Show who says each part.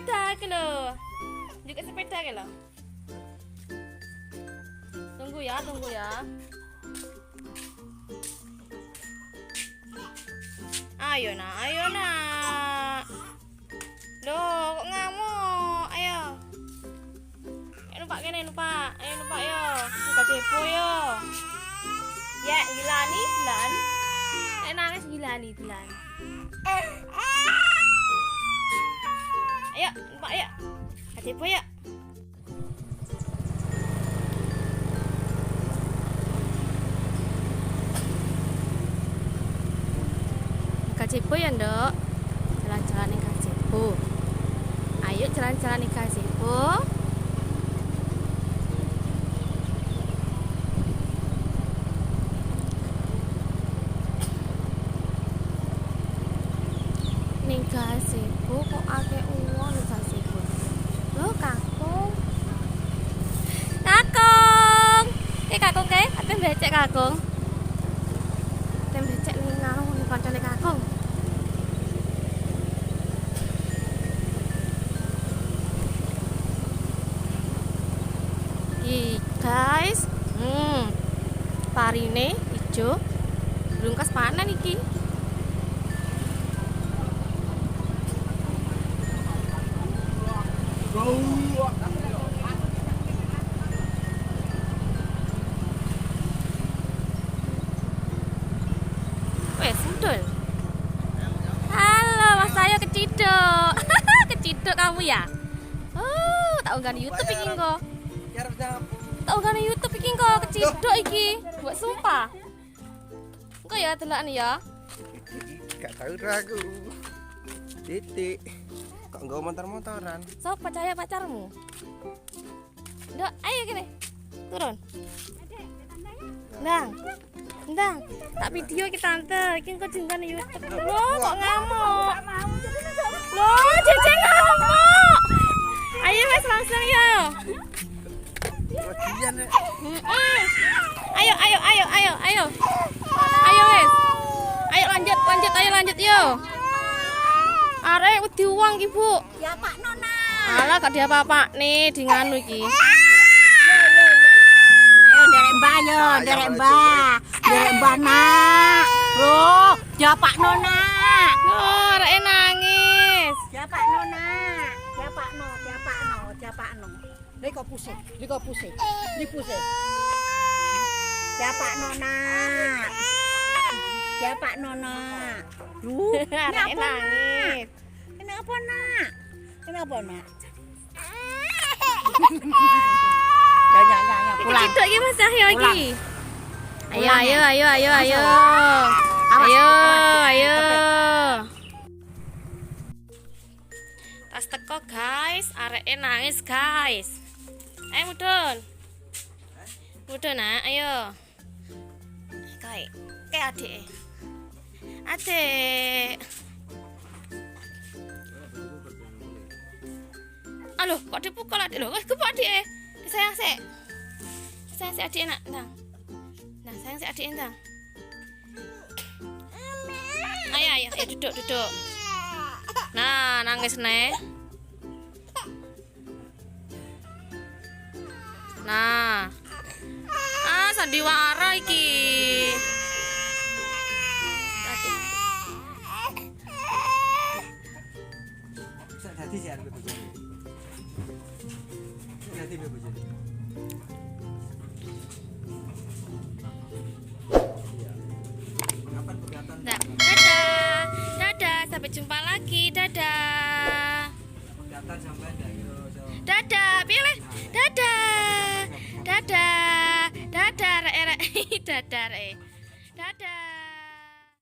Speaker 1: sepeda ke lo. Juga sepeda ke lo. Tunggu ya, tunggu ya. Ayo nak. Loh, kok ngamuk? Ayo. Ayo numpak kene, numpak. Ayo numpak yo. Buka depo yo. Ya, gilani, gilan. Nangis gilani, gilan. Ayo, numpak ya. Buka depo ya. Gazebo ya ndok, jalan-jalan nih gazebo. Ayo jalan-jalan nih gazebo. Nih gazebo kok akeh uang nih gazebo. Loh kakung, kakung, kakung ke? Apa becek kakung? Tem becek nih ngalung nih kancane kakung. Guys, parine hijau, belum kas panen iki. Wes, betul. Halo, Mas saya keciduk. Keciduk kamu ya? Oh, tak unggah YouTube iki kok. Tak unggah YouTube iki kok keciduk iki. Buat sumpah. Engko ya delokan ya.
Speaker 2: Gak tahu aku. Titik. Kok enggak motor-motoran?
Speaker 1: Sopo percaya pacarmu? Ndok, ayo kene. Turun. Ndang, tak video ki tante, iki engko dinggon YouTube. Loh, kok ngamuk? Loh, Cece ngamuk. Ayo wes langsung ya. Ayo. Ayo wes. Ayo lanjut yo. Arek wedi uang ki, Bu.
Speaker 3: Ya Pak Nona.
Speaker 1: Alah gak diapa-apa nih di nganu iki.
Speaker 3: Ayo derek Mbak yo, derek Mbak nak. Loh, ya Pak Nona.
Speaker 1: Loh, arek nangis.
Speaker 3: Ya Pak Nona. Ya Pak No. Liko pusing. Ya Pak Nona. Ya Pak Nona. Duh,
Speaker 1: Arek nangis.
Speaker 3: Kenapa nak? Ya, pulang.
Speaker 1: Keciduk iki Mas Cahyo iki. Ayo. Ayo. Tas teko guys, areke nangis guys. Ayo mudun. Mudun nak, ayo. Kayak adik. Adik. Aduh, kok dipukul adik lho? Kepok adik. Sayang sik. Sayang sik adik nak, Ndang. Nah, sayang sik adik Ndang. Ayo, duduk. Nah, nangis nih. Nah. Sandiwara iki. Dadah, sampai jumpa lagi. Dadah, pilih. Dadah, dadah, dadah.